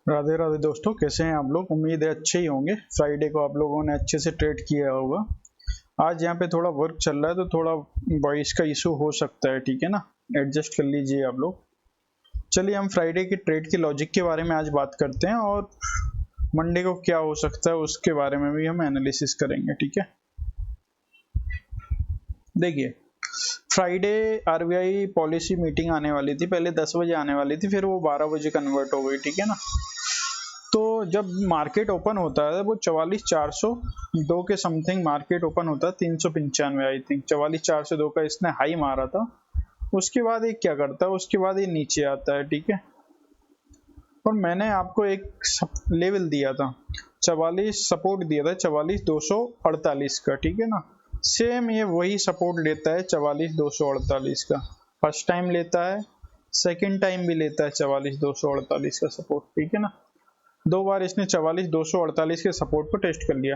राधे राधे दोस्तों, कैसे हैं आप लोग। उम्मीद है अच्छे ही होंगे। फ्राइडे को आप लोगों ने अच्छे से ट्रेड किया होगा। आज यहाँ पे थोड़ा वर्क चल रहा है तो थोड़ा वॉइस का इशू हो सकता है, ठीक है ना, एडजस्ट कर लीजिए आप लोग। चलिए हम फ्राइडे के ट्रेड के लॉजिक के बारे में आज बात करते हैं और मंडे को क्या हो सकता है उसके बारे में भी हम एनालिसिस करेंगे, ठीक है। देखिए, फ्राइडे आरबीआई पॉलिसी मीटिंग आने वाली थी। पहले 10 बजे आने वाली थी, फिर वो 12 बजे कन्वर्ट हो गई, ठीक है ना। तो जब मार्केट ओपन होता है वो 44,402 के समथिंग मार्केट ओपन होता है। 395 आई थिंक 44,402 का इसने हाई मारा था। उसके बाद ये क्या करता है, उसके बाद ये नीचे आता है, ठीक है। और मैंने आपको एक लेवल दिया था 44, सपोर्ट दिया था 44,248 का, ठीक है ना। सेम ये वही सपोर्ट लेता है 44,248 का। फर्स्ट टाइम लेता है, सेकेंड टाइम भी लेता है 44,248 का सपोर्ट, ठीक है ना। 2 बार इसने 44,248 के सपोर्ट को टेस्ट कर लिया।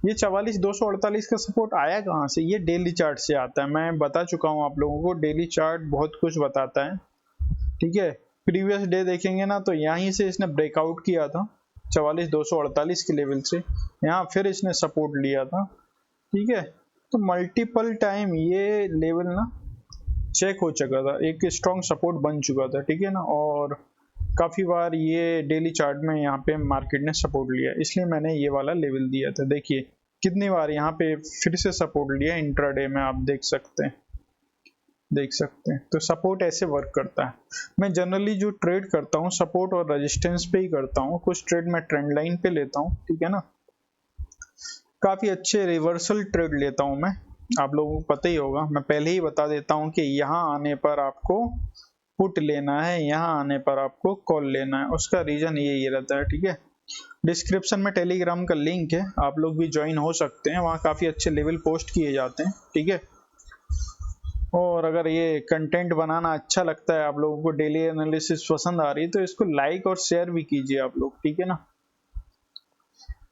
ये 44,248 का सपोर्ट आया कहाँ से? ये डेली चार्ट से आता है। मैं बता चुका हूँ आप लोगों को, डेली चार्ट बहुत कुछ बताता है, ठीक है। प्रीवियस डे देखेंगे ना तो यहीं से इसने ब्रेकआउट किया था 44,248 के लेवल से। यहाँ फिर इसने सपोर्ट लिया था, ठीक है। तो मल्टीपल टाइम ये लेवल ना चेक हो चुका था, एक स्ट्रॉन्ग सपोर्ट बन चुका था, ठीक है ना। और काफी बार ये डेली चार्ट में यहाँ पे मार्केट ने सपोर्ट लिया, इसलिए मैंने ये वाला लेवल दिया था। देखिए कितनी बार यहाँ पे फिर से सपोर्ट लिया इंट्राडे में, आप देख सकते हैं। तो सपोर्ट ऐसे वर्क करता है। मैं जनरली जो ट्रेड करता हूँ सपोर्ट और रेजिस्टेंस पे ही करता हूँ। कुछ ट्रेड मैं ट्रेंड लाइन पे लेता हूँ, ठीक है ना। काफी अच्छे रिवर्सल ट्रेड लेता हूँ मैं, आप लोगों को पता ही होगा। मैं पहले ही बता देता हूँ कि यहाँ आने पर आपको पुट लेना है, यहाँ आने पर आपको कॉल लेना है। उसका रीजन ये रहता है, ठीक है। डिस्क्रिप्शन में टेलीग्राम का लिंक है, आप लोग भी ज्वाइन हो सकते हैं। वहाँ काफी अच्छे लेवल पोस्ट किए जाते हैं, ठीक है। और अगर ये कंटेंट बनाना अच्छा लगता है, आप लोगों को डेली एनालिसिस पसंद आ रही है, तो इसको लाइक और शेयर भी कीजिए आप लोग, ठीक है ना।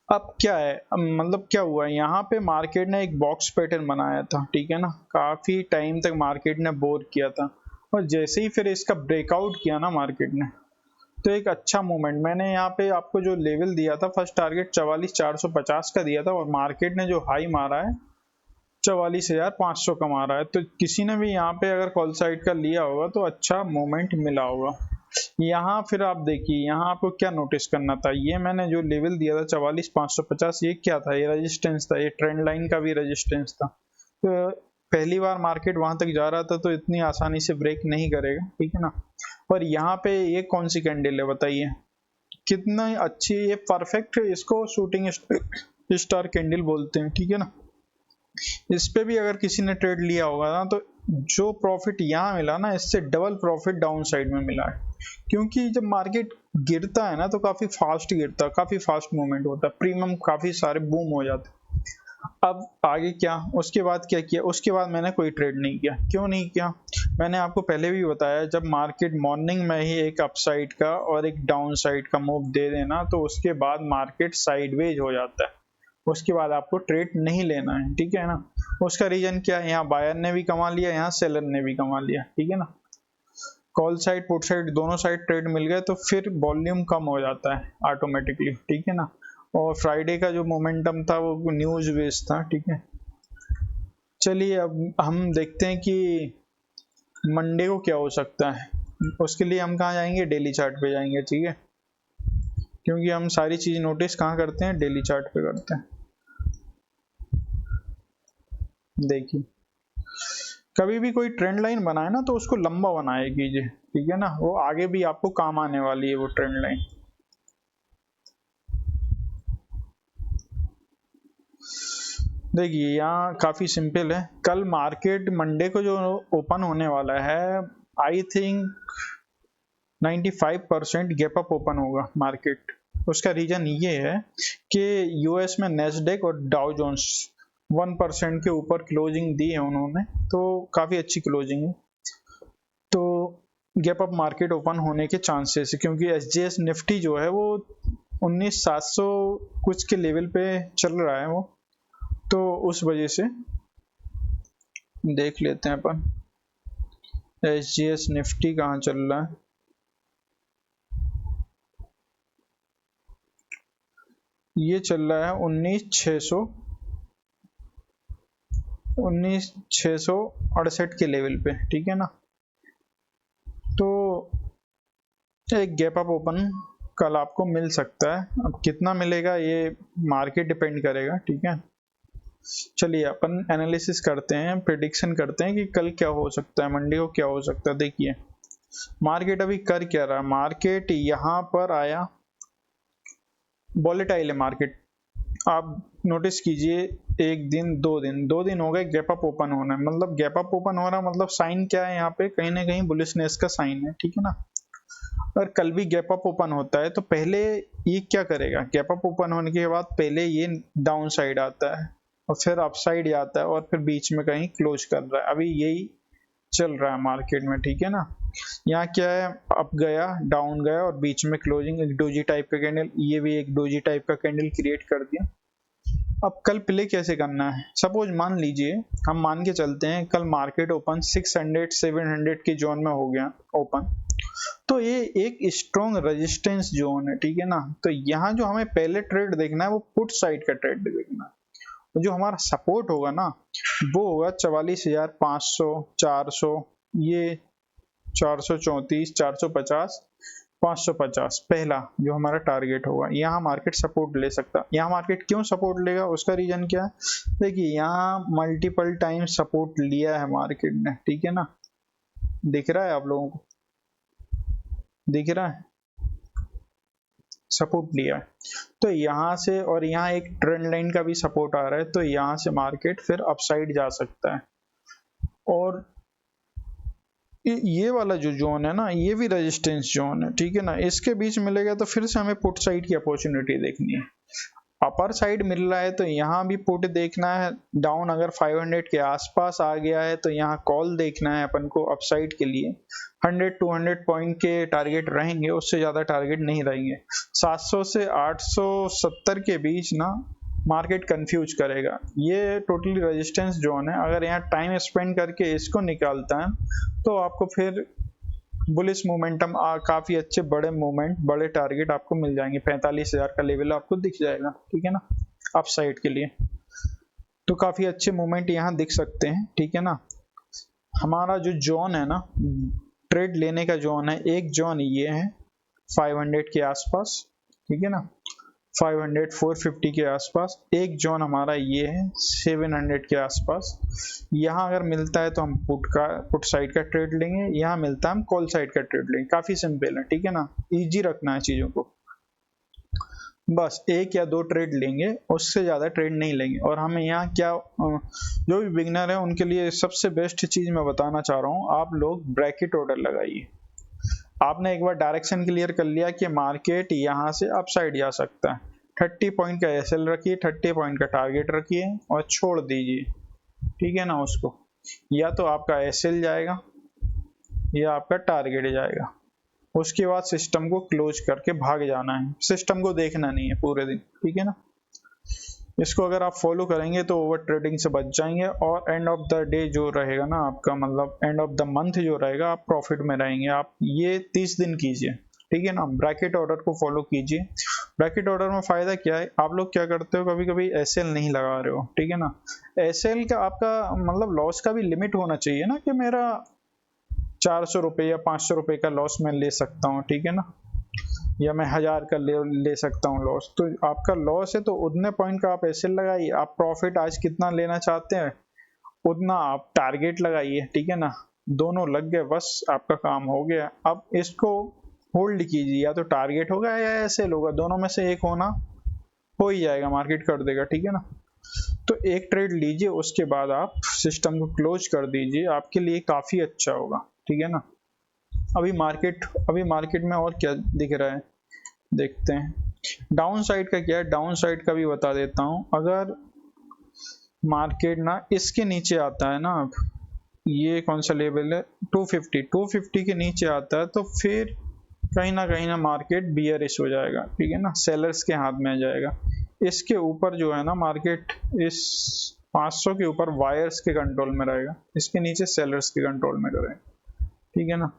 अब क्या है, मतलब क्या हुआ है, यहाँ पे मार्केट ने एक बॉक्स पैटर्न बनाया था, ठीक है ना। काफी टाइम तक मार्केट ने बोर किया था और जैसे ही फिर इसका ब्रेकआउट किया ना मार्केट ने, तो एक अच्छा मूवमेंट। मैंने यहाँ पे आपको जो लेवल दिया था, फर्स्ट टारगेट 44,450 का दिया था और मार्केट ने जो हाई मारा है 44,500 का मारा है। तो किसी ने भी यहाँ पे अगर कॉल साइड का लिया होगा तो अच्छा मूवमेंट मिला होगा। यहाँ फिर आप देखिए, यहाँ आपको क्या नोटिस करना था, ये मैंने जो लेवल दिया था 44,550, ये क्या था, ये रेजिस्टेंस था, ये ट्रेंड लाइन का भी रेजिस्टेंस था। तो पहली बार मार्केट वहां तक जा रहा था तो इतनी आसानी से ब्रेक नहीं करेगा, ठीक है ना। और यहाँ पे ये कौन सी कैंडल है बताइए, कितना अच्छी, ये परफेक्ट, इसको शूटिंग स्टार कैंडल बोलते हैं, ठीक है ना। इस पे भी अगर किसी ने ट्रेड लिया होगा ना तो जो प्रॉफिट यहाँ मिला ना, इससे डबल प्रॉफिट डाउन साइड में मिला है। क्योंकि जब मार्केट गिरता है ना तो काफी फास्ट गिरता है, काफी फास्ट मूवमेंट होता है, प्रीमियम काफी सारे बूम हो जाते हैं। अब आगे क्या, उसके बाद क्या किया, उसके बाद मैंने कोई ट्रेड नहीं किया। क्यों नहीं किया, मैंने आपको पहले भी बताया, जब मार्केट मॉर्निंग में ही एक अपसाइड का और एक डाउन साइड का मूव दे देना तो उसके बाद मार्केट साइडवेज हो जाता है। उसके बाद आपको ट्रेड नहीं लेना है, ठीक है ना। उसका रीजन क्या है, यहाँ बायर ने भी कमा लिया, यहाँ सेलर ने भी कमा लिया, ठीक है ना। कॉल साइड पुट साइड दोनों साइड ट्रेड मिल गए तो फिर वॉल्यूम कम हो जाता है ऑटोमेटिकली, ठीक है ना। और फ्राइडे का जो मोमेंटम था वो न्यूज बेस्ड था, ठीक है। चलिए अब हम देखते हैं कि मंडे को क्या हो सकता है। उसके लिए हम कहाँ जाएंगे, डेली चार्ट पे जाएंगे, ठीक है। क्योंकि हम सारी चीज नोटिस कहाँ करते हैं, डेली चार्ट पे करते हैं। देखिए, कभी भी कोई ट्रेंड लाइन बनाए ना तो उसको लंबा बनाए कीजिए, ठीक है ना। वो आगे भी आपको काम आने वाली है वो ट्रेंड लाइन। देखिए यहाँ काफी सिंपल है, कल मार्केट मंडे को जो ओपन होने वाला है, I think 95% gap up open होगा मार्केट। उसका रीजन ये है कि यूएस में नेस्डेक और डाउ जोन्स 1% के ऊपर क्लोजिंग दी है उन्होंने, तो काफी अच्छी क्लोजिंग है। तो गैप अप मार्केट ओपन होने के चांसेस है, क्योंकि एसजीएस निफ्टी जो है वो 19,700 कुछ के लेवल पे चल रहा है वो, तो उस वजह से देख लेते हैं अपन एसजीएस निफ्टी कहाँ चल रहा है। ये चल रहा है 19,668 के लेवल पे, ठीक है ना। तो एक गैप अप ओपन कल आपको मिल सकता है, अब कितना मिलेगा ये मार्केट डिपेंड करेगा, ठीक है। चलिए अपन एनालिसिस करते हैं, प्रिडिक्शन करते हैं कि कल क्या हो सकता है, मंडे को क्या हो सकता है। देखिए मार्केट अभी कर क्या रहा है, मार्केट यहाँ पर आया, वॉलेटाइल है मार्केट, आप नोटिस कीजिए, एक दिन दो दिन हो गए गैप अप ओपन होना है, मतलब गैप अप ओपन हो रहा है, मतलब साइन क्या है यहाँ पे, कहीं ना कहीं बुलिशनेस का साइन है, ठीक है ना। और कल भी गैप अप ओपन होता है तो पहले ये क्या करेगा, गैप अप ओपन होने के बाद पहले ये डाउन साइड आता है और फिर अप साइड आता है और फिर बीच में कहीं क्लोज कर रहा है, अभी यही चल रहा है मार्केट में, ठीक है ना। यहाँ क्या है, अप गया, डाउन गया और बीच में क्लोजिंग, एक डोजी टाइप का कैंडल, ये भी एक डोजी टाइप का कैंडल क्रिएट कर दिया। अब कल प्ले कैसे करना है, सपोज मान लीजिए, हम मान के चलते हैं कल मार्केट ओपन 600-700 के जोन में हो गया ओपन, तो ये एक स्ट्रॉन्ग रेजिस्टेंस जोन है, ठीक है ना। तो यहाँ जो हमें पहले ट्रेड देखना है वो पुट साइड का ट्रेड देखना है, तो जो हमारा सपोर्ट होगा ना वो होगा 44,500, 400, ये 434, 450, 550, पहला जो हमारा टारगेट होगा, यहाँ मार्केट सपोर्ट ले सकता है। यहाँ मार्केट क्यों सपोर्ट लेगा, उसका रीजन क्या है, देखिए यहाँ मल्टीपल टाइम सपोर्ट लिया है मार्केट ने, ठीक है ना, दिख रहा है आप लोगों को, दिख रहा है, सपोर्ट लिया है। तो यहाँ से और यहाँ एक ट्रेंड लाइन का भी सपोर्ट आ रहा है, तो यहाँ से मार्केट फिर अपसाइड जा सकता है। और ये वाला जो जोन है ना, ये भी रेजिस्टेंस जोन है, ठीक है ना, इसके बीच मिलेगा तो फिर से हमें पुट साइड की अपॉर्चुनिटी देखनी है। अपर साइड मिल रहा है तो यहाँ भी पुट देखना है, डाउन अगर 500 के आसपास आ गया है तो यहाँ कॉल देखना है अपन को अपसाइड के लिए। 100-200 पॉइंट के टारगेट रहेंगे, उससे ज्यादा टारगेट नहीं रहेंगे। 700 से 870 के बीच ना मार्केट कंफ्यूज करेगा, ये टोटली रेजिस्टेंस जोन है। अगर यहाँ टाइम स्पेंड करके इसको निकालता है तो आपको फिर बुलिश मोमेंटम, काफी अच्छे बड़े मोमेंट, बड़े टारगेट आपको मिल जाएंगे, 45,000 का लेवल आपको दिख जाएगा, ठीक है ना, अप साइड के लिए। तो काफी अच्छे मोमेंट यहाँ दिख सकते हैं, ठीक है ना। हमारा जो जोन है ना, ट्रेड लेने का जोन है, एक जोन ये है 500 के आसपास, ठीक है ना, 500-450 के आसपास। एक जोन हमारा ये है 700 के आसपास, यहाँ अगर मिलता है तो हम पुट साइड का ट्रेड लेंगे, यहाँ मिलता है हम कॉल साइड का ट्रेड लेंगे। काफी सिंपल है, ठीक है ना, इजी रखना है चीजों को, बस एक या दो ट्रेड लेंगे, उससे ज्यादा ट्रेड नहीं लेंगे। और हमें यहाँ क्या, जो भी बिगनर है उनके लिए सबसे बेस्ट चीज मैं बताना चाह रहा हूँ, आप लोग ब्रैकेट ऑर्डर लगाइए। आपने एक बार डायरेक्शन क्लियर कर लिया कि मार्केट यहाँ से अपसाइड जा सकता है, 30 पॉइंट का एसएल रखिए, 30 पॉइंट का टारगेट रखिए और छोड़ दीजिए, ठीक है ना। उसको या तो आपका एसएल जाएगा या आपका टारगेट जाएगा, उसके बाद सिस्टम को क्लोज करके भाग जाना है, सिस्टम को देखना नहीं है पूरे दिन, ठीक है ना। इसको अगर आप फॉलो करेंगे तो ओवर ट्रेडिंग से बच जाएंगे और एंड ऑफ द डे जो रहेगा ना आपका, मतलब एंड ऑफ द मंथ जो रहेगा, आप प्रॉफिट में रहेंगे। आप ये 30 दिन कीजिए, ठीक है ना, ब्रैकेट ऑर्डर को फॉलो कीजिए। ब्रैकेट ऑर्डर में फायदा क्या है, आप लोग क्या करते हो, कभी कभी एसएल नहीं लगा रहे हो, ठीक है ना। एसएल का आपका मतलब लॉस का भी लिमिट होना चाहिए ना, कि मेरा 400 रुपये या 500 रुपये का लॉस मैं ले सकता हूँ, ठीक है ना, या मैं 1000 का ले सकता हूँ लॉस। तो आपका लॉस है तो उतने पॉइंट का आप एसएल लगाइए। आप प्रॉफिट आज कितना लेना चाहते हैं उतना आप टारगेट लगाइए, ठीक है ना, दोनों लग गए, बस आपका काम हो गया। अब इसको होल्ड कीजिए, या तो टारगेट होगा या एसएल होगा, दोनों में से एक होना हो ही जाएगा, मार्केट कर देगा, ठीक है ना। तो एक ट्रेड लीजिए, उसके बाद आप सिस्टम को क्लोज कर दीजिए, आपके लिए काफी अच्छा होगा, ठीक है ना। अभी मार्केट में और क्या दिख रहा है देखते हैं। डाउन साइड का क्या है, डाउन साइड का भी बता देता हूं। अगर मार्केट ना इसके नीचे आता है ना, ये कौन सा लेवल है, 250 के नीचे आता है तो फिर कहीं ना मार्केट बियरिश हो जाएगा, ठीक है ना, सेलर्स के हाथ में आ जाएगा। इसके ऊपर जो है ना मार्केट, इस 500 के ऊपर वायर्स के कंट्रोल में रहेगा, इसके नीचे सेलर्स के कंट्रोल में रहेगा, ठीक है ना।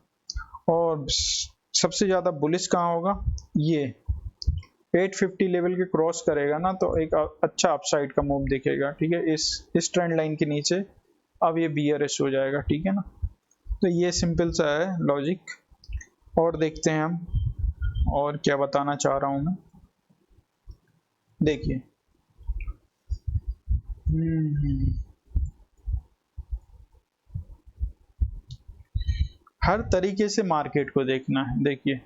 और सबसे ज्यादा बुलिश कहाँ होगा, ये 850 लेवल के क्रॉस करेगा ना तो एक अच्छा अपसाइड का मूव दिखेगा, ठीक है। इस ट्रेंड लाइन के नीचे अब ये बियरिश हो जाएगा, ठीक है ना। तो ये सिंपल सा है लॉजिक। और देखते हैं हम और क्या बताना चाह रहा हूं मैं। देखिए हर तरीके से मार्केट को देखना है। देखिए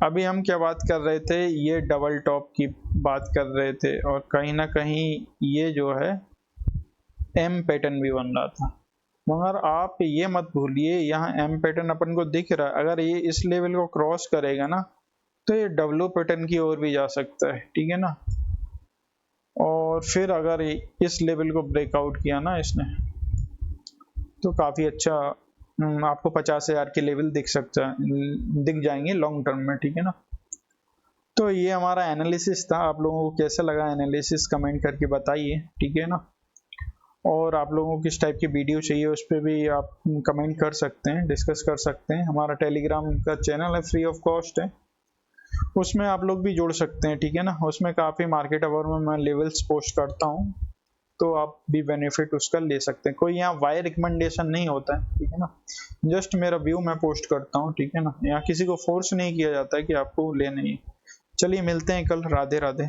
अभी हम क्या बात कर रहे थे, ये डबल टॉप की बात कर रहे थे और कहीं ना कहीं ये जो है एम पैटर्न भी बन रहा था, मगर आप ये मत भूलिए यहाँ एम पैटर्न अपन को दिख रहा है, अगर ये इस लेवल को क्रॉस करेगा ना तो ये डब्ल्यू पैटर्न की ओर भी जा सकता है, ठीक है ना। और फिर अगर इस लेवल को ब्रेकआउट किया ना इसने तो काफी अच्छा आपको 50,000 के लेवल दिख जाएंगे लॉन्ग टर्म में, ठीक है ना। तो ये हमारा एनालिसिस था। आप लोगों को कैसा लगा एनालिसिस कमेंट करके बताइए, ठीक है ना। और आप लोगों को किस टाइप की वीडियो चाहिए उस पर भी आप कमेंट कर सकते हैं, डिस्कस कर सकते हैं। हमारा टेलीग्राम का चैनल है, फ्री ऑफ कॉस्ट है, उसमें आप लोग भी जुड़ सकते हैं, ठीक है ना। उसमें काफ़ी मार्केट अवर में मैं लेवल्स पोस्ट करता हूँ, तो आप भी बेनिफिट उसका ले सकते हैं। कोई यहाँ वाई रिकमेंडेशन नहीं होता है, ठीक है ना। जस्ट मेरा व्यू मैं पोस्ट करता हूँ, ठीक है ना। यहाँ किसी को फोर्स नहीं किया जाता है कि आपको लेना ही है। चलिए मिलते हैं कल। राधे राधे।